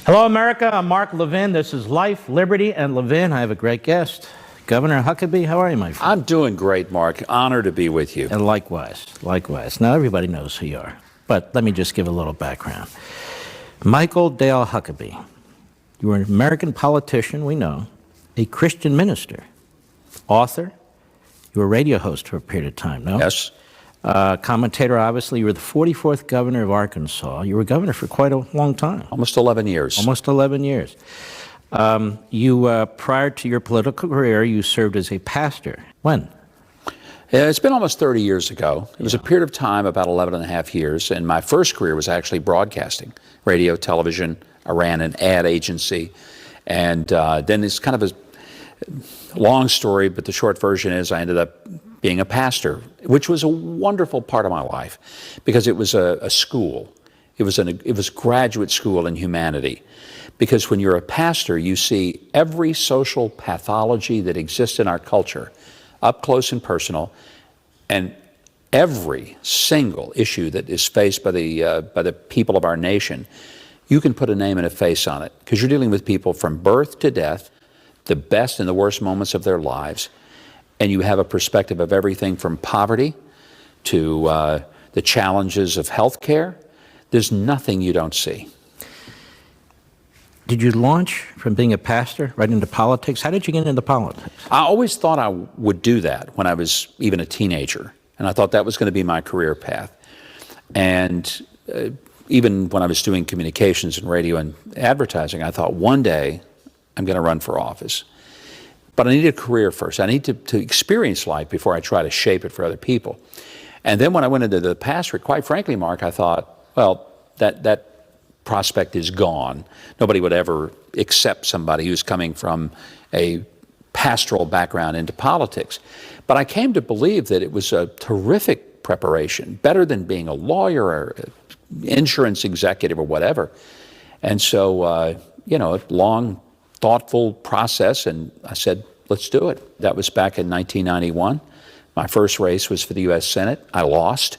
Hello, America. I'm Mark Levin. This is Life, Liberty, and Levin. I have a great guest, Governor Huckabee. How are you, my friend? I'm doing great, Mark. Honor to be with you. And likewise. Now, everybody knows who you are, but let me just give a little background. Michael Dale Huckabee. You were an American politician, we know, a Christian minister, author. You were a radio host for a period of time, no? Yes. Commentator, obviously. You were the 44th governor of Arkansas. You were governor for quite a long time. Almost 11 years. Almost 11 years. Prior to your political career, you served as a pastor. When? It's been almost 30 years ago. It was a period of time, about 11 and a half years, and my first career was actually broadcasting, radio, television. I ran an ad agency, and then it's kind of a long story, but the short version is I ended up being a pastor, which was a wonderful part of my life because it was a school. It was graduate school in humanity. Because when you're a pastor, you see every social pathology that exists in our culture up close and personal, and every single issue that is faced by the people of our nation, you can put a name and a face on it because you're dealing with people from birth to death, the best and the worst moments of their lives, and you have a perspective of everything from poverty to the challenges of health care. There's nothing you don't see. Did you launch from being a pastor right into politics? How did you get into politics? I always thought I would do that when I was even a teenager, and I thought that was going to be my career path. And even when I was doing communications and radio and advertising, I thought one day I'm going to run for office. But I need a career first. I need to experience life before I try to shape it for other people. And then when I went into the pastorate, quite frankly, Mark, I thought, well, that prospect is gone. Nobody would ever accept somebody who's coming from a pastoral background into politics. But I came to believe that it was a terrific preparation, better than being a lawyer or insurance executive or whatever. And so, a long, thoughtful process, and I said, let's do it. That was back in 1991. My first race was for the U.S. Senate. I lost.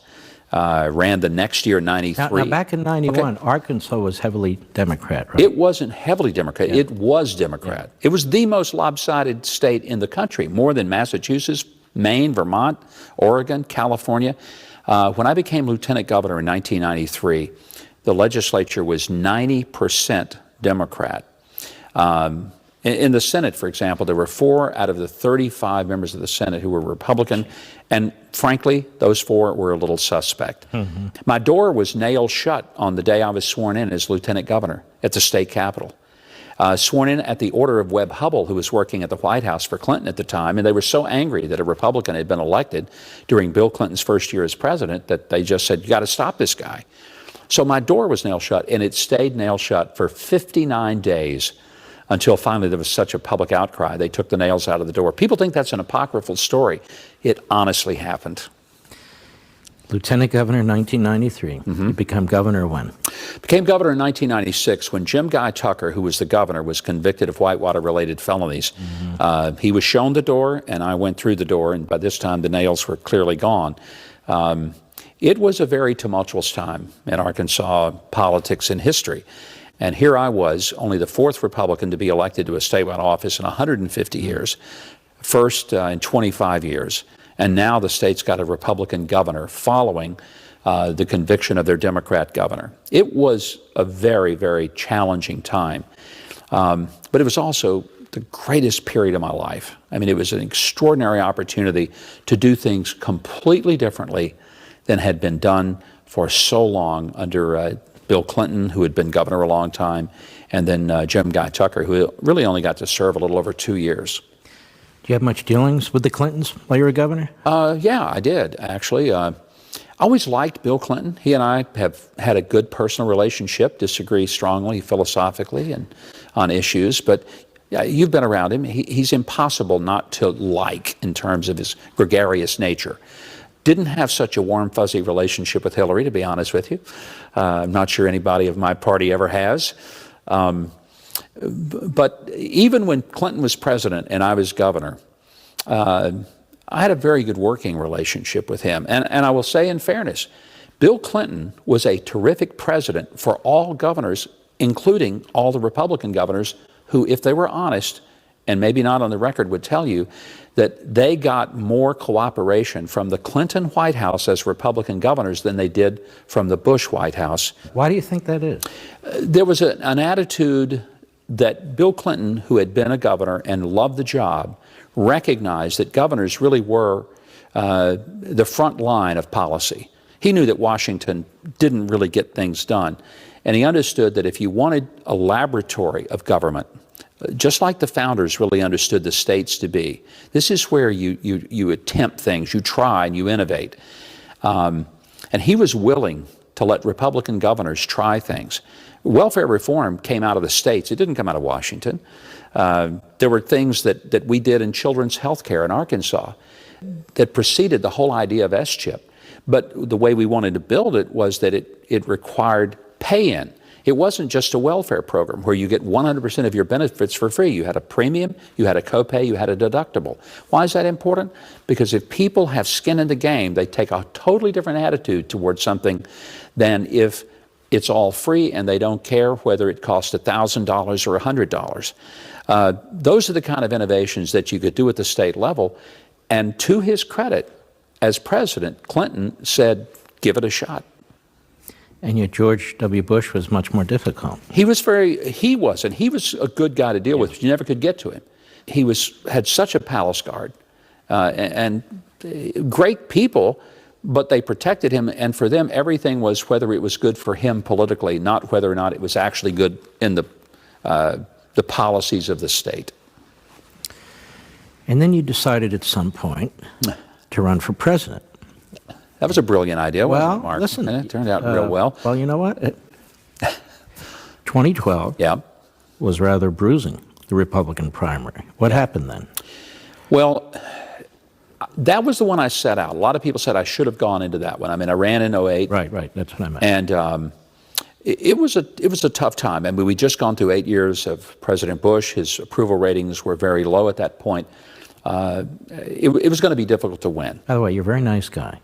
Ran the next year, 93. Now back in 91, okay. Arkansas was heavily Democrat, right? It wasn't heavily Democrat. Yeah. It was Democrat. Yeah. It was the most lopsided state in the country, more than Massachusetts, Maine, Vermont, Oregon, California. When I became lieutenant governor in 1993, the legislature was 90% Democrat. In the Senate, for example, there were 4 out of the 35 members of the Senate who were Republican, and frankly, those 4 were a little suspect. Mm-hmm. My door was nailed shut on the day I was sworn in as lieutenant governor at the state capitol. Sworn in at the order of Webb Hubbell, who was working at the White House for Clinton at the time, and they were so angry that a Republican had been elected during Bill Clinton's first year as president that they just said, you got to stop this guy. So my door was nailed shut, and it stayed nailed shut for 59 days until finally there was such a public outcry, they took the nails out of the door. People think that's an apocryphal story. It honestly happened. Lieutenant Governor in 1993. Mm-hmm. You become governor when? Became governor in 1996 when Jim Guy Tucker, who was the governor, was convicted of Whitewater-related felonies. Mm-hmm. He was shown the door, and I went through the door, and by this time the nails were clearly gone. It was a very tumultuous time in Arkansas politics and history. And here I was, only the 4th Republican to be elected to a statewide office in 150 years, first in 25 years. And now the state's got a Republican governor following the conviction of their Democrat governor. It was a very, very challenging time. But it was also the greatest period of my life. I mean, it was an extraordinary opportunity to do things completely differently than had been done for so long under Bill Clinton, who had been governor a long time, and then Jim Guy Tucker, who really only got to serve a little over 2 years. Do you have much dealings with the Clintons while you were governor? Yeah, I did, actually. I always liked Bill Clinton. He and I have had a good personal relationship, disagree strongly philosophically and on issues, but yeah, you've been around him. He's impossible not to like in terms of his gregarious nature. Didn't have such a warm, fuzzy relationship with Hillary, to be honest with you. I'm not sure anybody of my party ever has. But even when Clinton was president and I was governor, I had a very good working relationship with him. And I will say in fairness, Bill Clinton was a terrific president for all governors including all the Republican governors who, if they were honest, and maybe not on the record, would tell you that they got more cooperation from the Clinton White House as Republican governors than they did from the Bush White House. Why do you think that is? There was an attitude that Bill Clinton, who had been a governor and loved the job, recognized that governors really were the front line of policy. He knew that Washington didn't really get things done. And he understood that if you wanted a laboratory of government, just like the founders really understood the states to be, this is where you attempt things, you try and you innovate. And he was willing to let Republican governors try things. Welfare reform came out of the states. It didn't come out of Washington. There were things that we did in children's health care in Arkansas that preceded the whole idea of S-chip. But the way we wanted to build it was that it required pay-in. It wasn't just a welfare program where you get 100% of your benefits for free. You had a premium, you had a copay, you had a deductible. Why is that important? Because if people have skin in the game, they take a totally different attitude towards something than if it's all free and they don't care whether it costs $1,000 or $100. Those are the kind of innovations that you could do at the state level. And to his credit, as president, Clinton said, give it a shot. And yet George W. Bush was much more difficult. He was a good guy to deal with, but you never could get to him. He had such a palace guard and great people, but they protected him, and for them everything was whether it was good for him politically, not whether or not it was actually good in the policies of the state. And then you decided at some point to run for president. That was a brilliant idea, wasn't it, Mark? Listen, and it turned out real well. Well, you know what? 2012 was rather bruising, the Republican primary. What happened then? Well, that was the one I set out. A lot of people said I should have gone into that one. I mean, I ran in 08. Right. That's what I meant. And it was a tough time. I mean, we'd just gone through 8 years of President Bush. His approval ratings were very low at that point. It was going to be difficult to win. By the way, you're a very nice guy.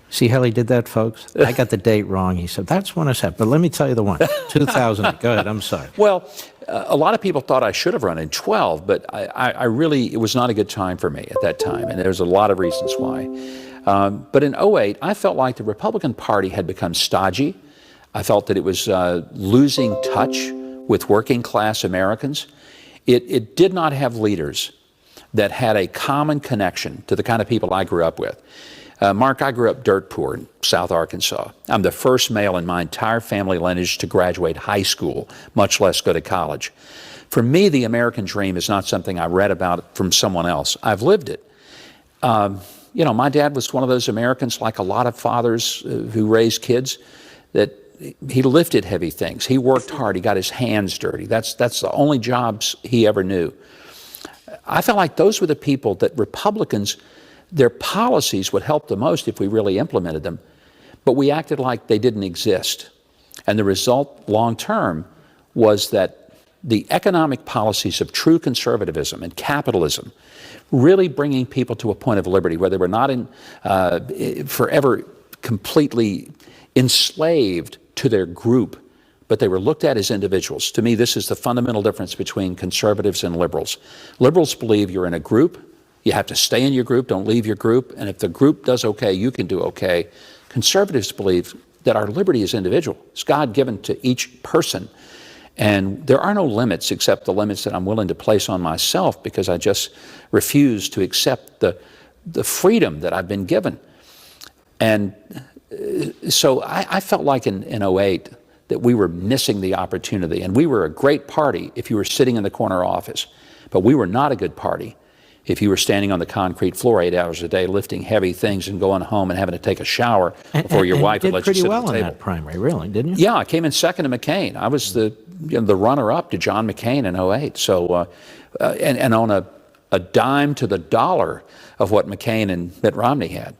See how he did that, folks? I got the date wrong. He said, that's when it's happened. But let me tell you the one, 2000. Go ahead, I'm sorry. Well, a lot of people thought I should have run in 12, but I really, it was not a good time for me at that time, and there's a lot of reasons why. But in 08, I felt like the Republican Party had become stodgy. I felt that it was losing touch with working class Americans. It did not have leaders that had a common connection to the kind of people I grew up with. Mark, I grew up dirt poor in South Arkansas. I'm the first male in my entire family lineage to graduate high school, much less go to college. For me, the American dream is not something I read about from someone else. I've lived it. You know, my dad was one of those Americans, like a lot of fathers who raised kids, that he lifted heavy things. He worked hard. He got his hands dirty. That's the only jobs he ever knew. I felt like those were the people that Republicans, their policies would help the most if we really implemented them, but we acted like they didn't exist. And the result, long term, was that the economic policies of true conservatism and capitalism, really bringing people to a point of liberty where they were not forever completely enslaved to their group, but they were looked at as individuals. To me, this is the fundamental difference between conservatives and liberals. Liberals believe you're in a group. You have to stay in your group, don't leave your group, and if the group does okay, you can do okay. Conservatives believe that our liberty is individual. It's God-given to each person, and there are no limits except the limits that I'm willing to place on myself because I just refuse to accept the freedom that I've been given. And so I felt like in 08 that we were missing the opportunity, and we were a great party if you were sitting in the corner office, but we were not a good party if you were standing on the concrete floor 8 hours a day lifting heavy things and going home and having to take a shower before your wife would let you sit at the table. You did pretty well in that primary, really, didn't you? Yeah, I came in second to McCain. I was the runner-up to John McCain in 08. So, and on a dime to the dollar of what McCain and Mitt Romney had.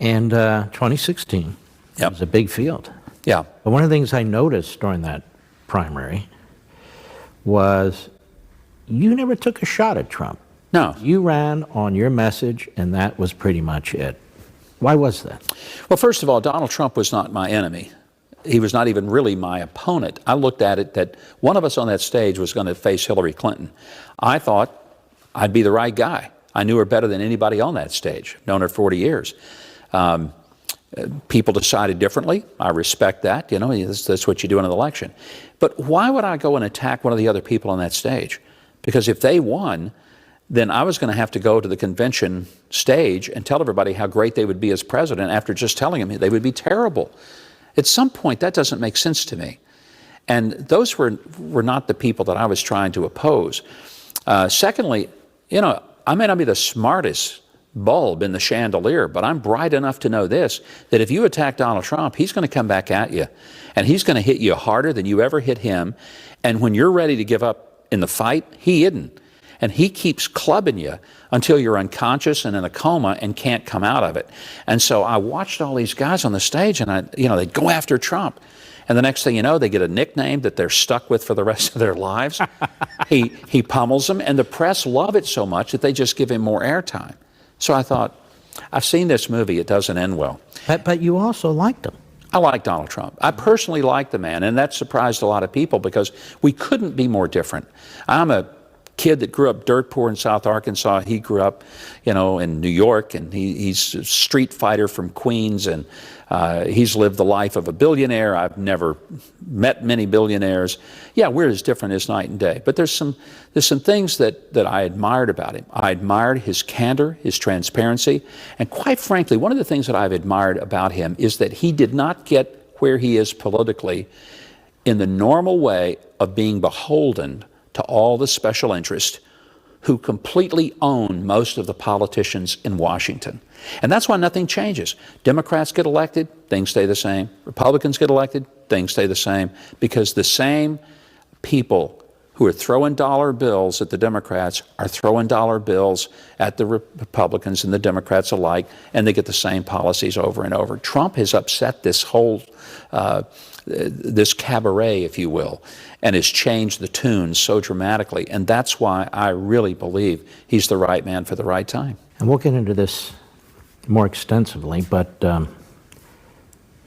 And 2016 was a big field. Yeah. But one of the things I noticed during that primary was you never took a shot at Trump. No. You ran on your message, and that was pretty much it. Why was that? Well, first of all, Donald Trump was not my enemy. he was not even really my opponent. I looked at it that one of us on that stage was going to face Hillary Clinton. I thought I'd be the right guy. I knew her better than anybody on that stage. Known her 40 years. People decided differently. I respect that. You know, that's what you do in an election. But why would I go and attack one of the other people on that stage? Because if they won, then I was going to have to go to the convention stage and tell everybody how great they would be as president after just telling them they would be terrible. At some point, that doesn't make sense to me. And those were not the people that I was trying to oppose. Secondly, you know, I may not be the smartest bulb in the chandelier, but I'm bright enough to know this, that if you attack Donald Trump, he's going to come back at you. And he's going to hit you harder than you ever hit him. And when you're ready to give up in the fight, he isn't. And he keeps clubbing you until you're unconscious and in a coma and can't come out of it. And so I watched all these guys on the stage, and they'd go after Trump. And the next thing you know, they get a nickname that they're stuck with for the rest of their lives. He pummels them, and the press love it so much that they just give him more airtime. So I thought, I've seen this movie, it doesn't end well. But you also liked him. I like Donald Trump. I personally like the man, and that surprised a lot of people because we couldn't be more different. I'm a kid that grew up dirt poor in South Arkansas. He grew up, in New York, and he's a street fighter from Queens, and he's lived the life of a billionaire. I've never met many billionaires. Yeah, we're as different as night and day. But there's some things that I admired about him. I admired his candor, his transparency, and quite frankly, one of the things that I've admired about him is that he did not get where he is politically in the normal way of being beholden to all the special interests who completely own most of the politicians in Washington. And that's why nothing changes. Democrats get elected, things stay the same. Republicans get elected, things stay the same, because the same people who are throwing dollar bills at the Democrats are throwing dollar bills at the Republicans and the Democrats alike, and they get the same policies over and over. Trump has upset this whole this cabaret, if you will, and has changed the tune so dramatically. And that's why I really believe he's the right man for the right time. And we'll get into this more extensively, but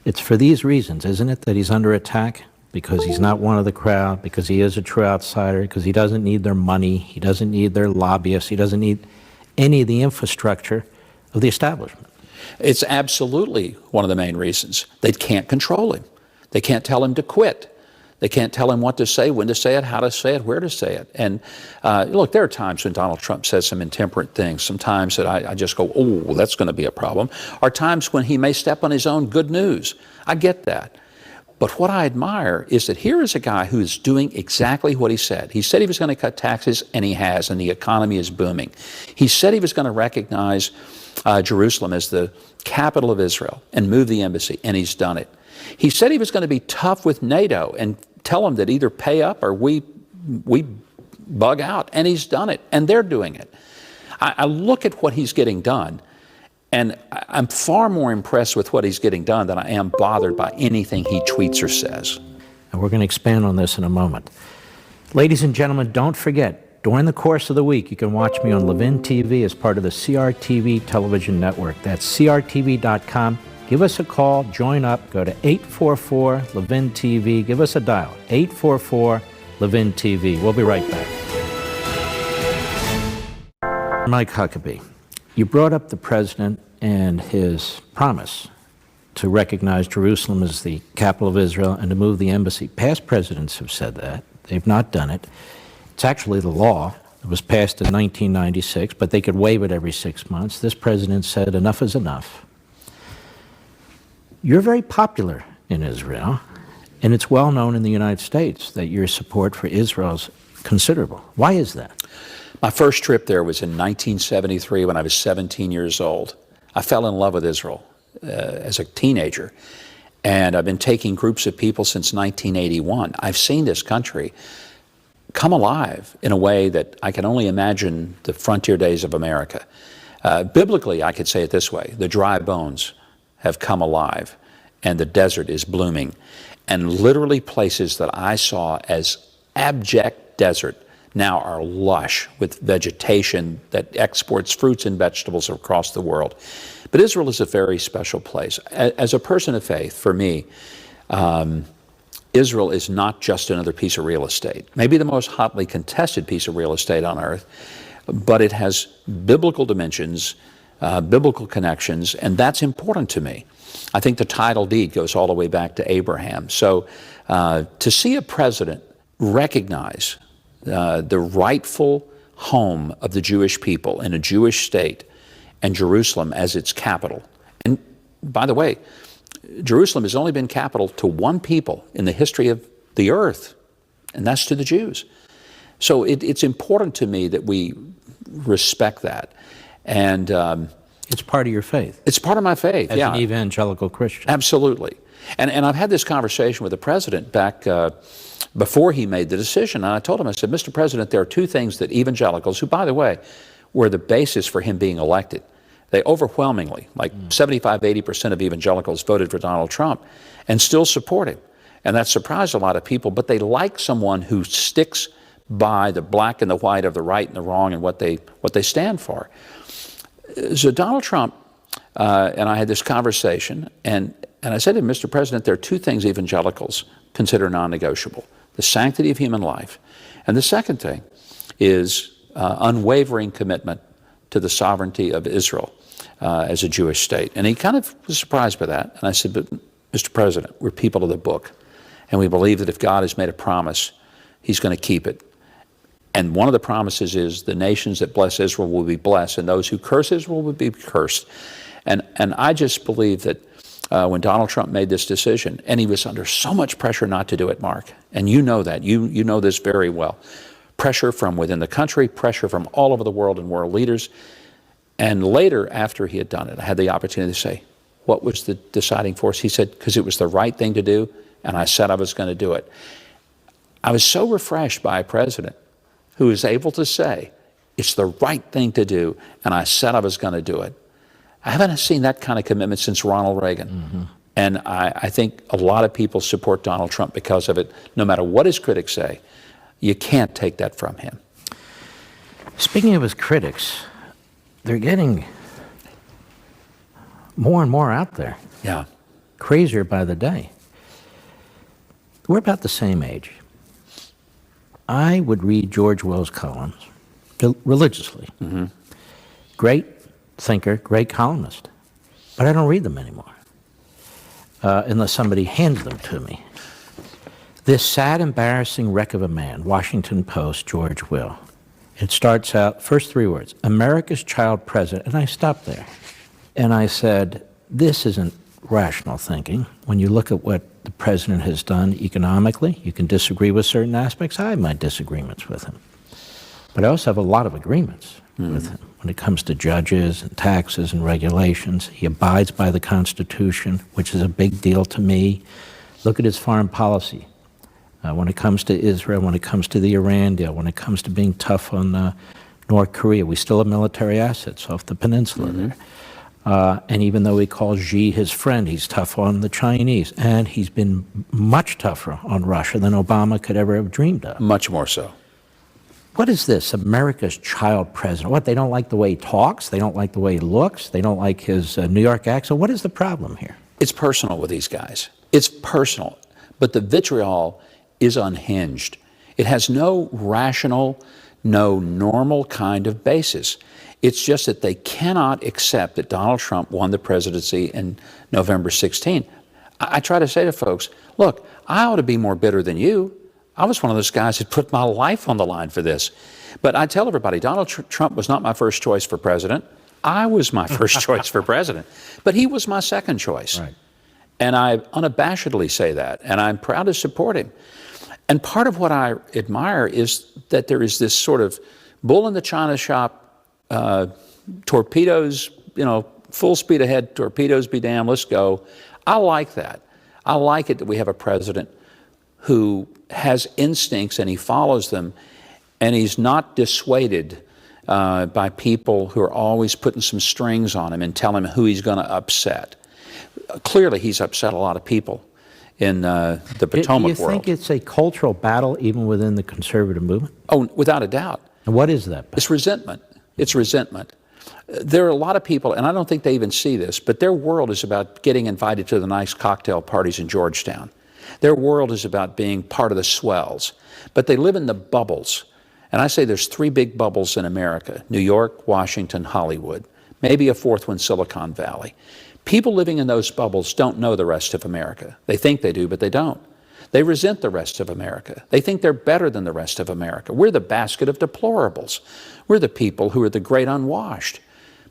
it's for these reasons, isn't it, that he's under attack? Because he's not one of the crowd, because he is a true outsider, because he doesn't need their money, he doesn't need their lobbyists, he doesn't need any of the infrastructure of the establishment. It's absolutely one of the main reasons. They can't control him. They can't tell him to quit. They can't tell him what to say, when to say it, how to say it, where to say it. And look, there are times when Donald Trump says some intemperate things, sometimes that I just go, oh, well, that's going to be a problem. Or times when he may step on his own good news. I get that. But what I admire is that here is a guy who is doing exactly what he said. He said he was going to cut taxes, and he has, and the economy is booming. He said he was going to recognize Jerusalem as the capital of Israel and move the embassy, and he's done it. He said he was going to be tough with NATO and tell them that either pay up or we bug out, and he's done it, and they're doing it. I look at what he's getting done, and I'm far more impressed with what he's getting done than I am bothered by anything he tweets or says. And we're going to expand on this in a moment. Ladies and gentlemen, don't forget, during the course of the week, you can watch me on Levin TV as part of the CRTV television network. That's crtv.com. Give us a call, join up, go to 844-LEVIN-TV. Give us a dial, 844-LEVIN-TV. We'll be right back. Mike Huckabee, you brought up the president and his promise to recognize Jerusalem as the capital of Israel and to move the embassy. Past presidents have said that. They've not done it. It's actually the law. It was passed in 1996, but they could waive it every 6 months. This president said enough is enough. You're very popular in Israel, and it's well known in the United States that your support for Israel is considerable. Why is that? My first trip there was in 1973 when I was 17 years old. I fell in love with Israel as a teenager, and I've been taking groups of people since 1981. I've seen this country come alive in a way that I can only imagine the frontier days of America. Biblically, I could say it this way: the dry bones have come alive, and the desert is blooming. And literally places that I saw as abject desert now are lush with vegetation that exports fruits and vegetables across the world. But Israel is a very special place. As a person of faith, for me, Israel is not just another piece of real estate, maybe the most hotly contested piece of real estate on earth, but it has biblical dimensions, biblical connections, and that's important to me. I think the title deed goes all the way back to Abraham. So to see a president recognize the rightful home of the Jewish people in a Jewish state and Jerusalem as its capital. And by the way, Jerusalem has only been capital to one people in the history of the earth, and that's to the Jews. So it's important to me that we respect that. And it's part of your faith. It's part of my faith, as an evangelical Christian. Absolutely. And I've had this conversation with the president back before he made the decision. And I told him, I said, Mr. President, there are two things that evangelicals, who, by the way, were the basis for him being elected, they overwhelmingly, like 75, 80% of evangelicals voted for Donald Trump and still support him. And that surprised a lot of people, but they like someone who sticks by the black and the white of the right and the wrong and what they stand for. So Donald Trump and I had this conversation, and I said to him, Mr. President, there are two things evangelicals consider non-negotiable: the sanctity of human life, and the second thing is unwavering commitment to the sovereignty of Israel as a Jewish state. And he kind of was surprised by that. And I said, but Mr. President, we're people of the book, and we believe that if God has made a promise, he's going to keep it. And one of the promises is the nations that bless Israel will be blessed, and those who curse Israel will be cursed. And I just believe that when Donald Trump made this decision, and he was under so much pressure not to do it, Mark, and you know that, you know this very well, pressure from within the country, pressure from all over the world and world leaders. And later, after he had done it, I had the opportunity to say, what was the deciding force? He said, because it was the right thing to do, and I said I was going to do it. I was so refreshed by a president who is able to say, it's the right thing to do, and I said I was going to do it. I haven't seen that kind of commitment since Ronald Reagan. Mm-hmm. And I think a lot of people support Donald Trump because of it, no matter what his critics say. You can't take that from him. Speaking of his critics, they're getting more and more out there. Yeah. Crazier by the day. We're about the same age. I would read George Will's columns religiously. Mm-hmm. Great thinker, great columnist. But I don't read them anymore unless somebody hands them to me. This sad, embarrassing wreck of a man, Washington Post, George Will. It starts out, first three words, America's child president. And I stopped there. And I said, this isn't rational thinking. When you look at what the president has done economically, you can disagree with certain aspects. I have my disagreements with him. But I also have a lot of agreements with him. When it comes to judges and taxes and regulations, he abides by the Constitution, which is a big deal to me. Look at his foreign policy. When it comes to Israel, when it comes to the Iran deal, when it comes to being tough on North Korea, we still have military assets off the peninsula there. And even though he calls Xi his friend, he's tough on the Chinese. And he's been much tougher on Russia than Obama could ever have dreamed of. Much more so. What is this, America's child president? What, they don't like the way he talks? They don't like the way he looks? They don't like his New York accent? What is the problem here? It's personal with these guys. It's personal. But the vitriol is unhinged. It has no rational, no normal kind of basis. It's just that they cannot accept that Donald Trump won the presidency in November 16. I try to say to folks, look, I ought to be more bitter than you. I was one of those guys who put my life on the line for this. But I tell everybody, Donald Trump was not my first choice for president. I was my first choice for president. But he was my second choice. Right. And I unabashedly say that, and I'm proud to support him. And part of what I admire is that there is this sort of bull in the china shop, torpedoes, full speed ahead, torpedoes be damned, let's go. I like that. I like it that we have a president who has instincts and he follows them, and he's not dissuaded by people who are always putting some strings on him and telling him who he's going to upset. Clearly, he's upset a lot of people in the Potomac world. Do you think it's a cultural battle even within the conservative movement? Oh, without a doubt. And what is that battle? It's resentment. It's resentment. There are a lot of people, and I don't think they even see this, but their world is about getting invited to the nice cocktail parties in Georgetown. Their world is about being part of the swells, but they live in the bubbles. And I say there's three big bubbles in America: New York, Washington, Hollywood, maybe a fourth one, Silicon Valley. People living in those bubbles don't know the rest of America. They think they do, but they don't. They resent the rest of America. They think they're better than the rest of America. We're the basket of deplorables. We're the people who are the great unwashed.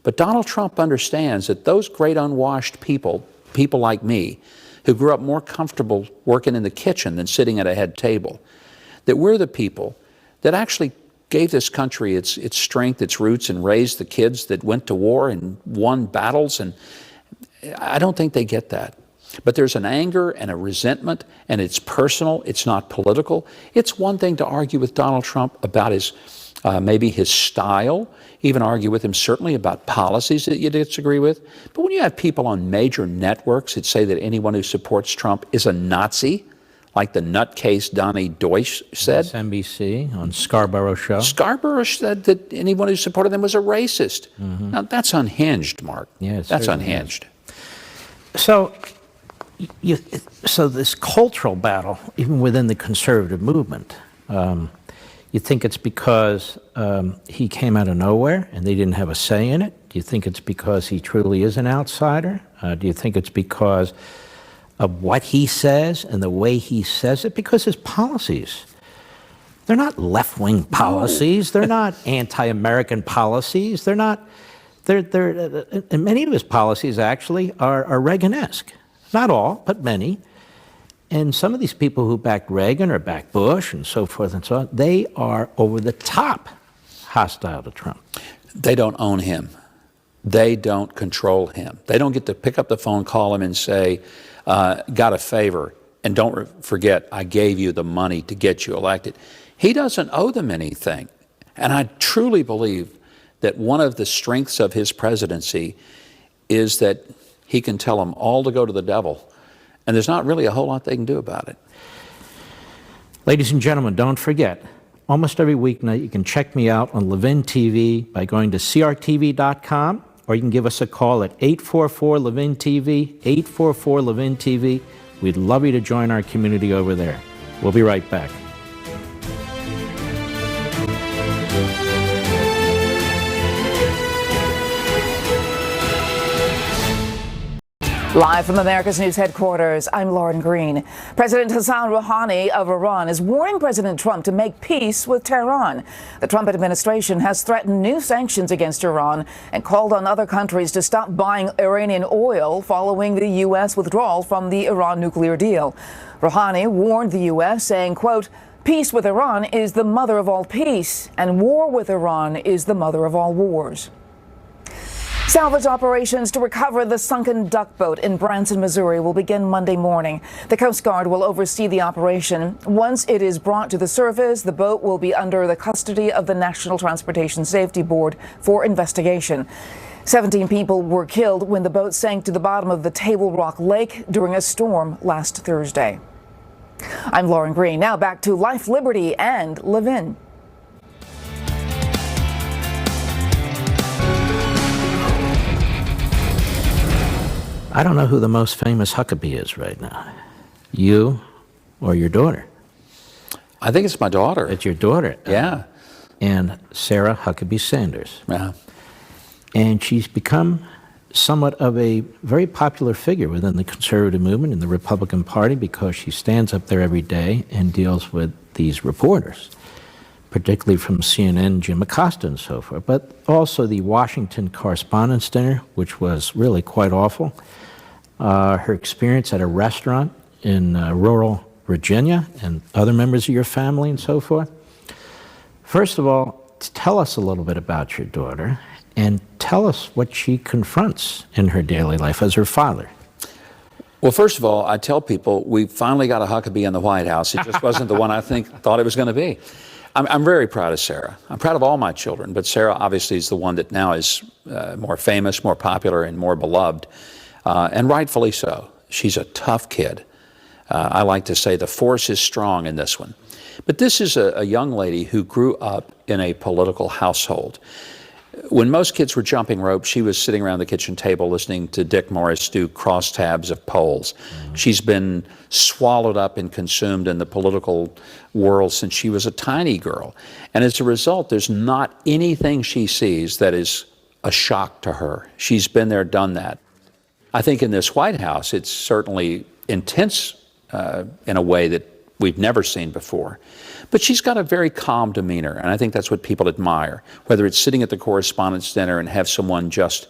But Donald Trump understands that those great unwashed people, people like me, who grew up more comfortable working in the kitchen than sitting at a head table, that we're the people that actually gave this country its strength, its roots, and raised the kids that went to war and won battles. And I don't think they get that. But there's an anger and a resentment, and it's personal, it's not political. It's one thing to argue with Donald Trump about his, maybe his style, even argue with him certainly about policies that you disagree with. But when you have people on major networks that say that anyone who supports Trump is a Nazi, like the nutcase Donnie Deutsch said. NBC on Scarborough Show. Scarborough said that anyone who supported them was a racist. Now, that's unhinged, Mark. Yes, that's unhinged. So this cultural battle, even within the conservative movement, you think it's because he came out of nowhere and they didn't have a say in it? Do you think it's because he truly is an outsider? Do you think it's because of what he says and the way he says it? Because his policies, they're not left-wing policies. They're not anti-American policies. They're and many of his policies actually are Reagan-esque. Not all, but many. And some of these people who backed Reagan or backed Bush and so forth and so on, they are over the top hostile to Trump. They don't own him. They don't control him. They don't get to pick up the phone, call him and say, got a favor, and don't forget, I gave you the money to get you elected. He doesn't owe them anything. And I truly believe that one of the strengths of his presidency is that he can tell them all to go to the devil, and there's not really a whole lot they can do about it. Ladies and gentlemen, don't forget, almost every weeknight you can check me out on Levin TV by going to crtv.com, or you can give us a call at 844-LEVIN-TV, 844-LEVIN-TV. We'd love you to join our community over there. We'll be right back. Live from America's News Headquarters, I'm Lauren Green. President Hassan Rouhani of Iran is warning President Trump to make peace with Tehran. The Trump administration has threatened new sanctions against Iran and called on other countries to stop buying Iranian oil following the U.S. withdrawal from the Iran nuclear deal. Rouhani warned the U.S., saying, quote, "Peace with Iran is the mother of all peace, and war with Iran is the mother of all wars." Salvage operations to recover the sunken duck boat in Branson, Missouri will begin Monday morning. The Coast Guard will oversee the operation. Once it is brought to the surface, the boat will be under the custody of the National Transportation Safety Board for investigation. 17 people were killed when the boat sank to the bottom of the Table Rock Lake during a storm last Thursday. I'm Lauren Green. Now back to Life, Liberty, and Levin. I don't know who the most famous Huckabee is right now. You or your daughter? I think it's my daughter. It's your daughter. Yeah. And Sarah Huckabee Sanders. Yeah. And she's become somewhat of a very popular figure within the conservative movement and the Republican Party because she stands up there every day and deals with these reporters, particularly from CNN, Jim Acosta and so forth, but also the Washington Correspondents' Dinner, which was really quite awful. Her experience at a restaurant in rural Virginia and other members of your family and so forth. First of all, tell us a little bit about your daughter and tell us what she confronts in her daily life as her father. Well, first of all, I tell people we finally got a Huckabee in the White House. It just wasn't the one I thought it was going to be. I'm very proud of Sarah. I'm proud of all my children, but Sarah obviously is the one that now is more famous, more popular, and more beloved, and rightfully so. She's a tough kid. I like to say the force is strong in this one. But this is a young lady who grew up in a political household. When most kids were jumping rope, she was sitting around the kitchen table listening to Dick Morris do crosstabs of poles. She's been swallowed up and consumed in the political world since she was a tiny girl. And as a result, there's not anything she sees that is a shock to her. She's been there, done that. I think in this White House, it's certainly intense in a way that we've never seen before. But she's got a very calm demeanor, and I think that's what people admire. Whether it's sitting at the Correspondents' Dinner and have someone just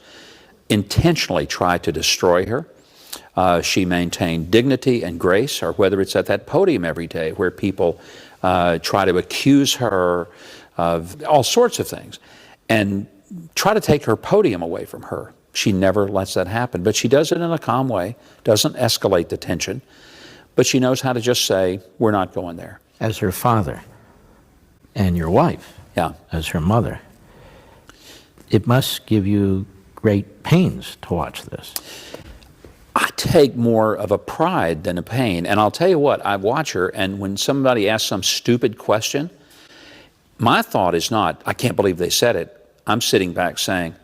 intentionally try to destroy her, she maintained dignity and grace, or whether it's at that podium every day where people try to accuse her of all sorts of things and try to take her podium away from her. She never lets that happen, but she does it in a calm way, doesn't escalate the tension, but she knows how to just say, we're not going there. As her father and your wife, Yeah. as her mother, it must give you great pains to watch this. I take more of a pride than a pain. And I'll tell you what, I watch her, and when somebody asks some stupid question, my thought is not, I can't believe they said it. I'm sitting back saying,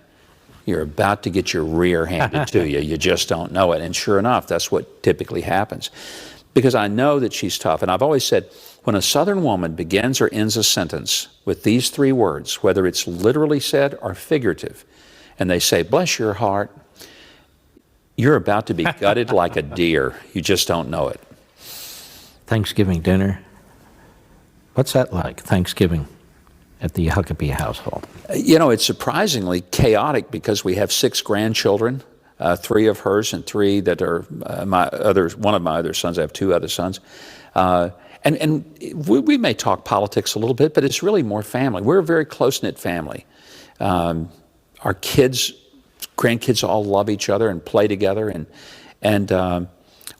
you're about to get your rear handed to you. You just don't know it. And sure enough, that's what typically happens. Because I know that she's tough. And I've always said, when a Southern woman begins or ends a sentence with these three words, whether it's literally said or figurative, and they say, bless your heart, you're about to be gutted like a deer. You just don't know it. Thanksgiving dinner, what's that like, Thanksgiving at the Huckabee household? You know, it's surprisingly chaotic because we have 6 grandchildren, 3 of hers and 3 that are one of my other sons. I have 2 other sons. And we may talk politics a little bit, but it's really more family. We're a very close-knit family. Our kids, grandkids all love each other and play together, and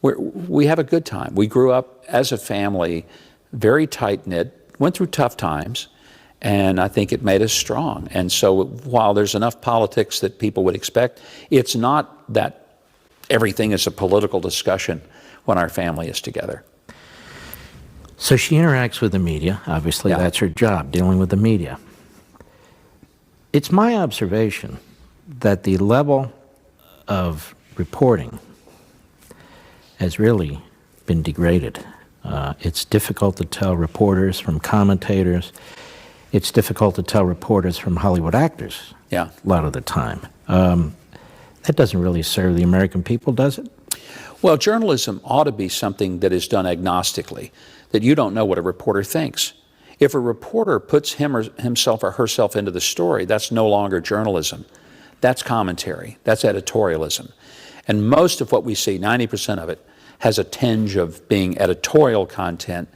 we have a good time. We grew up as a family, very tight-knit, went through tough times, and I think it made us strong. And so while there's enough politics that people would expect, it's not that everything is a political discussion when our family is together. So she interacts with the media. Obviously, Yeah. that's her job, dealing with the media. It's my observation that the level of reporting has really been degraded. It's difficult to tell reporters from commentators. It's difficult to tell reporters from Hollywood actors Yeah. a lot of the time. That doesn't really serve the American people, does it? Well, journalism ought to be something that is done agnostically, that you don't know what a reporter thinks. If a reporter puts himself or herself into the story, that's no longer journalism. That's commentary. That's editorialism. And most of what we see, 90% of it, has a tinge of being editorial content.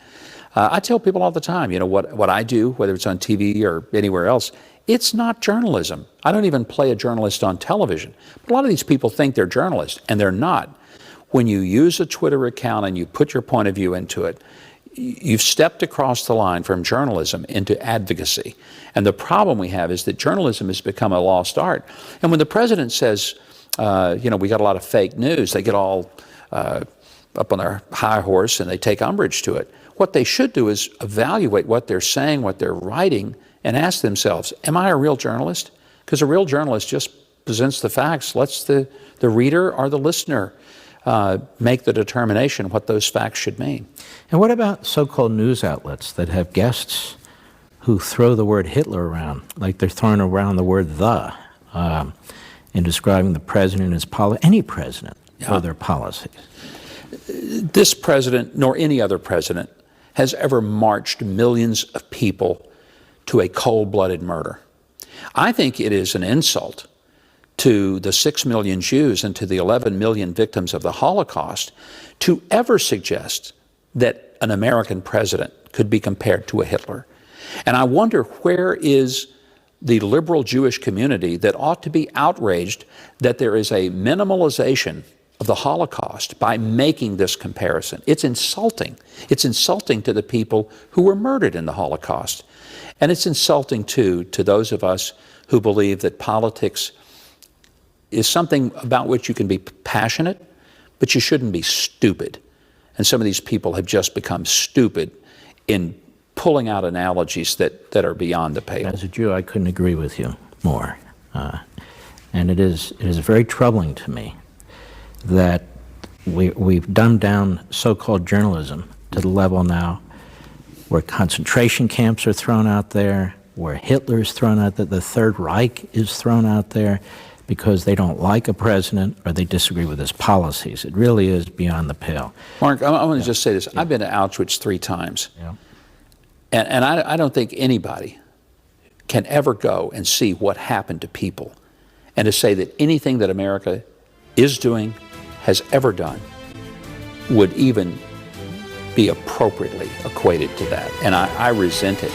I tell people all the time, you know, what I do, whether it's on TV or anywhere else, it's not journalism. I don't even play a journalist on television. But a lot of these people think they're journalists, and they're not. When you use a Twitter account and you put your point of view into it, you've stepped across the line from journalism into advocacy. And the problem we have is that journalism has become a lost art. And when the president says, you know, we got a lot of fake news, they get all up on their high horse and they take umbrage to it. What they should do is evaluate what they're saying, what they're writing, and ask themselves, am I a real journalist? Because a real journalist just presents the facts, lets the reader or the listener make the determination what those facts should mean. And what about so-called news outlets that have guests who throw the word Hitler around, like they're throwing around the word "the" in describing the president as any president or their policies? This president, nor any other president, has ever marched millions of people to a cold-blooded murder. I think it is an insult to the 6 million Jews and to the 11 million victims of the Holocaust to ever suggest that an American president could be compared to a Hitler. And I wonder, where is the liberal Jewish community that ought to be outraged that there is a minimalization of the Holocaust by making this comparison? It's insulting. It's insulting to the people who were murdered in the Holocaust. And it's insulting, too, to those of us who believe that politics is something about which you can be passionate, but you shouldn't be stupid. And some of these people have just become stupid in pulling out analogies that are beyond the pale. As a Jew, I couldn't agree with you more. And it is very troubling to me that we've dumbed down so-called journalism to the level now where concentration camps are thrown out there, where Hitler is thrown out there, the Third Reich is thrown out there because they don't like a president or they disagree with his policies. It really is beyond the pale. Mark, I want to just say this. I've been to Auschwitz 3 times. Yeah. And I don't think anybody can ever go and see what happened to people and to say that anything that America is doing, has ever done, would even be appropriately equated to that. And I resent it.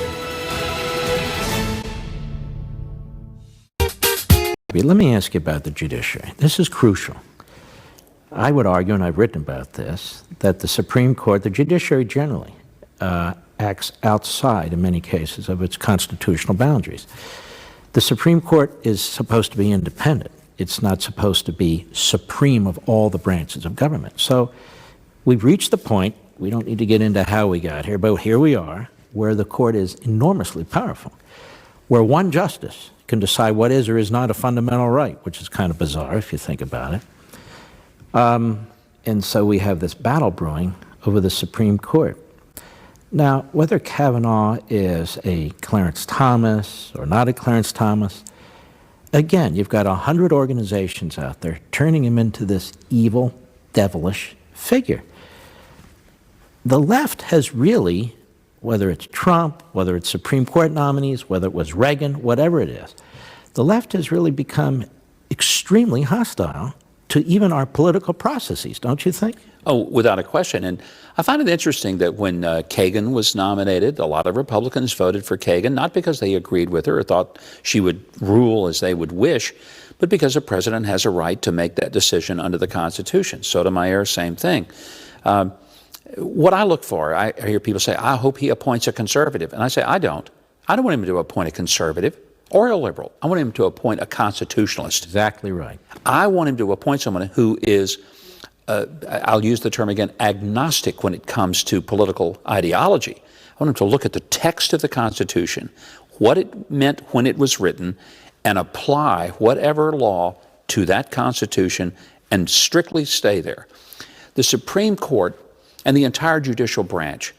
Let me ask you about the judiciary. This is crucial. I would argue, and I've written about this, that the Supreme Court, the judiciary generally, acts outside, in many cases, of its constitutional boundaries. The Supreme Court is supposed to be independent. It's not supposed to be supreme of all the branches of government. So we've reached the point, we don't need to get into how we got here, but here we are, where the court is enormously powerful, where one justice can decide what is or is not a fundamental right, which is kind of bizarre if you think about it. And so we have this battle brewing over the Supreme Court. Now, whether Kavanaugh is a Clarence Thomas or not a Clarence Thomas, again, you've got 100 organizations out there turning him into this evil, devilish figure. The left has really, whether it's Trump, whether it's Supreme Court nominees, whether it was Reagan, whatever it is, the left has really become extremely hostile to even our political processes, don't you think? Oh, without a question. And I find it interesting that when Kagan was nominated, a lot of Republicans voted for Kagan, not because they agreed with her or thought she would rule as they would wish, but because the president has a right to make that decision under the Constitution. Sotomayor, same thing. What I look for, I hear people say, I hope he appoints a conservative. And I say, I don't. I don't want him to appoint a conservative or a liberal. I want him to appoint a constitutionalist. Exactly right. I want him to appoint someone who is, I'll use the term again, agnostic when it comes to political ideology. I want him to look at the text of the Constitution, what it meant when it was written, and apply whatever law to that Constitution and strictly stay there. The Supreme Court and the entire judicial branch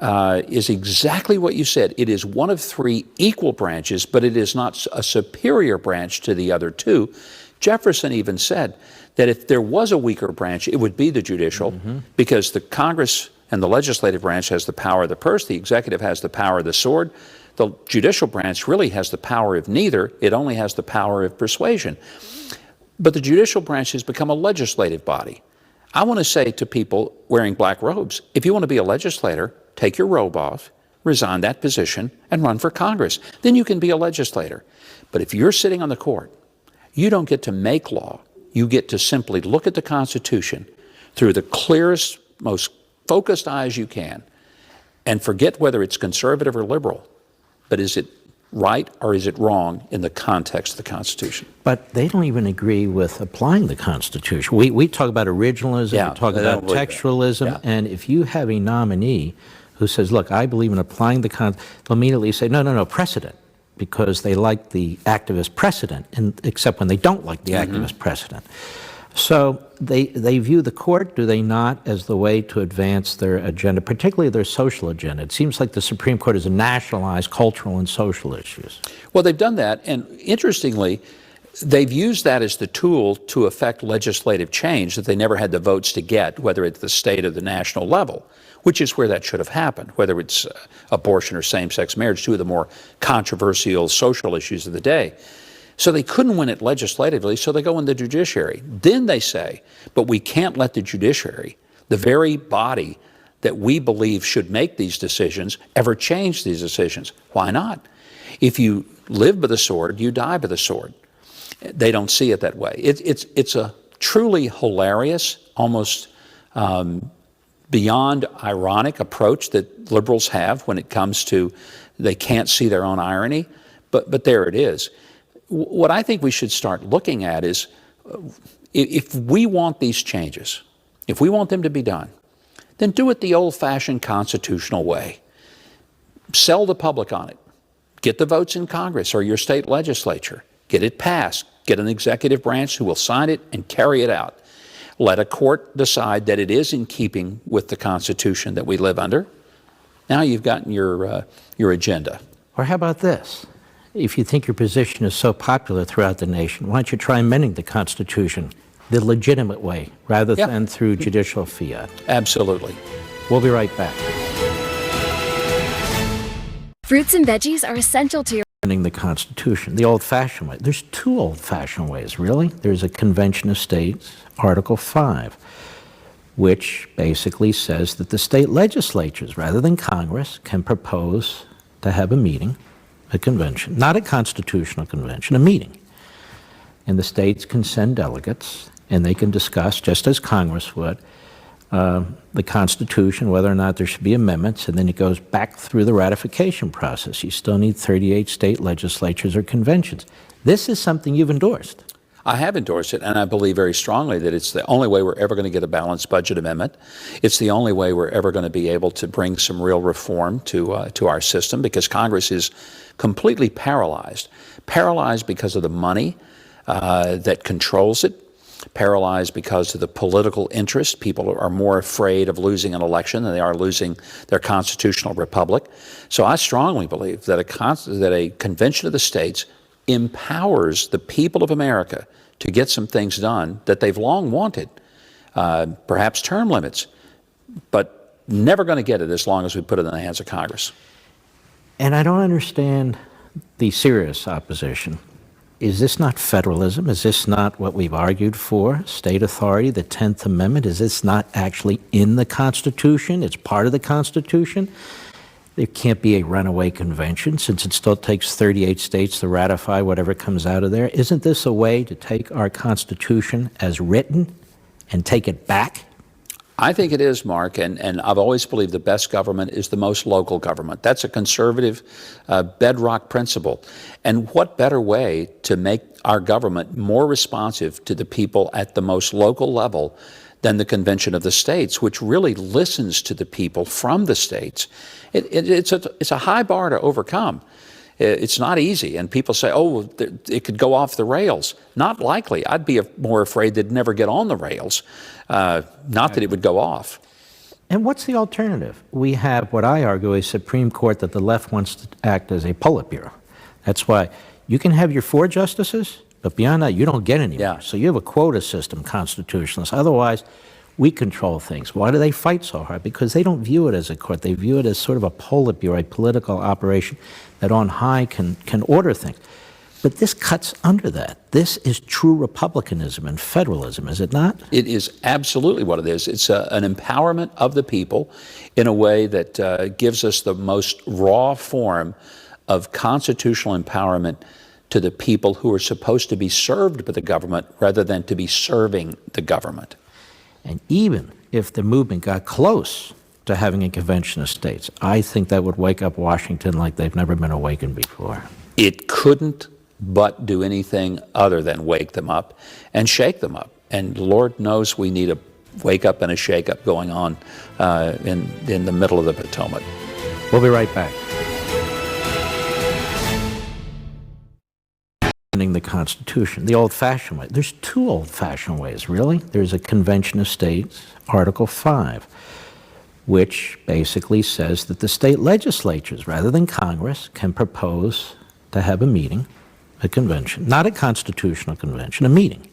is exactly what you said. It is one of 3 equal branches, but it is not a superior branch to the other 2. Jefferson even said that if there was a weaker branch, it would be the judicial, because the Congress and the legislative branch has the power of the purse, the executive has the power of the sword. The judicial branch really has the power of neither. It only has the power of persuasion. But the judicial branch has become a legislative body. I want to say to people wearing black robes, if you want to be a legislator, take your robe off, resign that position, and run for Congress. Then you can be a legislator. But if you're sitting on the court, you don't get to make law. You get to simply look at the Constitution through the clearest, most focused eyes you can and forget whether it's conservative or liberal. But is it right or is it wrong in the context of the Constitution? But they don't even agree with applying the Constitution. We talk about originalism, we talk about textualism, and if you have a nominee who says, look, I believe in applying the Constitution, they'll immediately say, no, precedent, because they like the activist precedent, except when they don't like the activist precedent. So they view the court, do they not, as the way to advance their agenda, particularly their social agenda? It seems like the Supreme Court has nationalized cultural and social issues. Well, they've done that, and interestingly, they've used that as the tool to affect legislative change that they never had the votes to get, whether it's the state or the national level, which is where that should have happened, whether it's abortion or same-sex marriage, 2 of the more controversial social issues of the day. So they couldn't win it legislatively, so they go in the judiciary. Then they say, but we can't let the judiciary, the very body that we believe should make these decisions, ever change these decisions. Why not? If you live by the sword, you die by the sword. They don't see it that way. It's a truly hilarious, almost beyond ironic approach that liberals have when it comes to they can't see their own irony, but there it is. What I think we should start looking at is if we want these changes, if we want them to be done, then do it the old-fashioned constitutional way. Sell the public on it. Get the votes in Congress or your state legislature. get it passed, get an executive branch who will sign it and carry it out. Let a court decide that it is in keeping with the Constitution that we live under. Now you've gotten your agenda. Or how about this? If you think your position is so popular throughout the nation, why don't you try amending the Constitution the legitimate way rather than through judicial fiat? Absolutely. We'll be right back. Fruits and veggies are essential to your Amending the Constitution the old-fashioned way. There's two old-fashioned ways, really. There's a Convention of States, Article 5, which basically says that the state legislatures, rather than Congress, can propose to have a meeting, a convention, not a constitutional convention, a meeting. And the states can send delegates, and they can discuss, just as Congress would, the Constitution, whether or not there should be amendments, and then it goes back through the ratification process. You still need 38 state legislatures or conventions. This is something you've endorsed. I have endorsed it, and I believe very strongly that it's the only way we're ever going to get a balanced budget amendment. It's the only way we're ever going to be able to bring some real reform to our system, because Congress is completely paralyzed. Paralyzed because of the money that controls it, paralyzed because of the political interest. People are more afraid of losing an election than they are losing their constitutional republic. So I strongly believe that a convention of the states empowers the people of America to get some things done that they've long wanted, perhaps term limits, but never going to get it as long as we put it in the hands of Congress. And I don't understand the serious opposition. Is this not federalism? Is this not what we've argued for? State authority, the 10th Amendment, is this not actually in the Constitution? It's part of the Constitution. There can't be a runaway convention since it still takes 38 states to ratify whatever comes out of there. Isn't this a way to take our Constitution as written and take it back? I think it is, Mark, and I've always believed the best government is the most local government. That's a conservative bedrock principle. And what better way to make our government more responsive to the people at the most local level than the Convention of the States, which really listens to the people from the states. It's a high bar to overcome. It's not easy, and people say, oh, it could go off the rails. Not likely. I'd be more afraid they'd never get on the rails, not that it would go off. And what's the alternative? We have what I argue a Supreme Court that the left wants to act as a Politburo. That's why you can have your 4 justices, but beyond that, you don't get any more. So you have a quota system, constitutionalists. Otherwise, we control things. Why do they fight so hard? Because they don't view it as a court. They view it as sort of a Politburo, a political operation that on high can order things. But this cuts under that. This is true republicanism and federalism, is it not? It is absolutely what it is. It's an empowerment of the people in a way that gives us the most raw form of constitutional empowerment to the people who are supposed to be served by the government rather than to be serving the government. And even if the movement got close to having a convention of states, I think that would wake up Washington like they've never been awakened before. It couldn't but do anything other than wake them up and shake them up. And Lord knows we need a wake up and a shake up going on in the middle of the Potomac. We'll be right back. The Constitution the old-fashioned way. There's two old-fashioned ways, really. There's a Convention of States, Article 5, which basically says that the state legislatures, rather than Congress, can propose to have a meeting, a convention, not a constitutional convention, a meeting.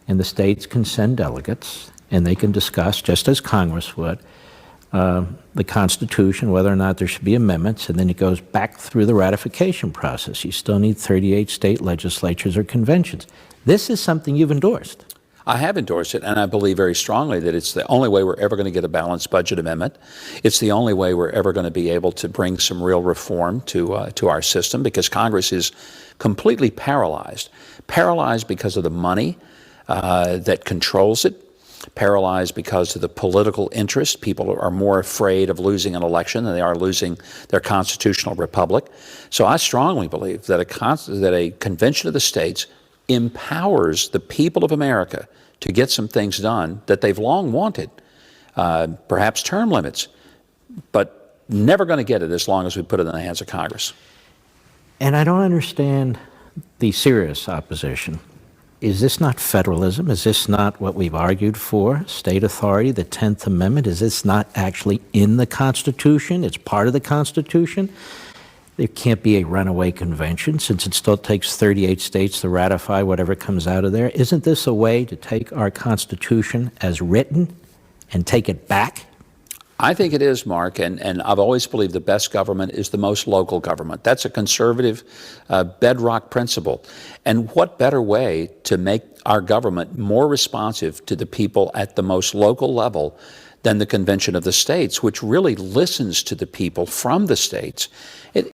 And the states can send delegates, and they can discuss, just as Congress would, the Constitution, whether or not there should be amendments, and then it goes back through the ratification process. You still need 38 state legislatures or conventions. This is something you've endorsed. I have endorsed it, and I believe very strongly that it's the only way we're ever going to get a balanced budget amendment. It's the only way we're ever going to be able to bring some real reform to our system, because Congress is completely paralyzed. Paralyzed because of the money that controls it, paralyzed because of the political interest. People are more afraid of losing an election than they are losing their constitutional republic. So I strongly believe that a convention of the states empowers the people of America to get some things done that they've long wanted, perhaps term limits, but never going to get it as long as we put it in the hands of Congress. And I don't understand the serious opposition. Is this not federalism? Is this not what we've argued for? State authority, the 10th Amendment, is this not actually in the Constitution? It's part of the Constitution. There can't be a runaway convention since it still takes 38 states to ratify whatever comes out of there. Isn't this a way to take our Constitution as written and take it back? I think it is, Mark, and I've always believed the best government is the most local government. That's a conservative bedrock principle. And what better way to make our government more responsive to the people at the most local level than the Convention of the States, which really listens to the people from the states.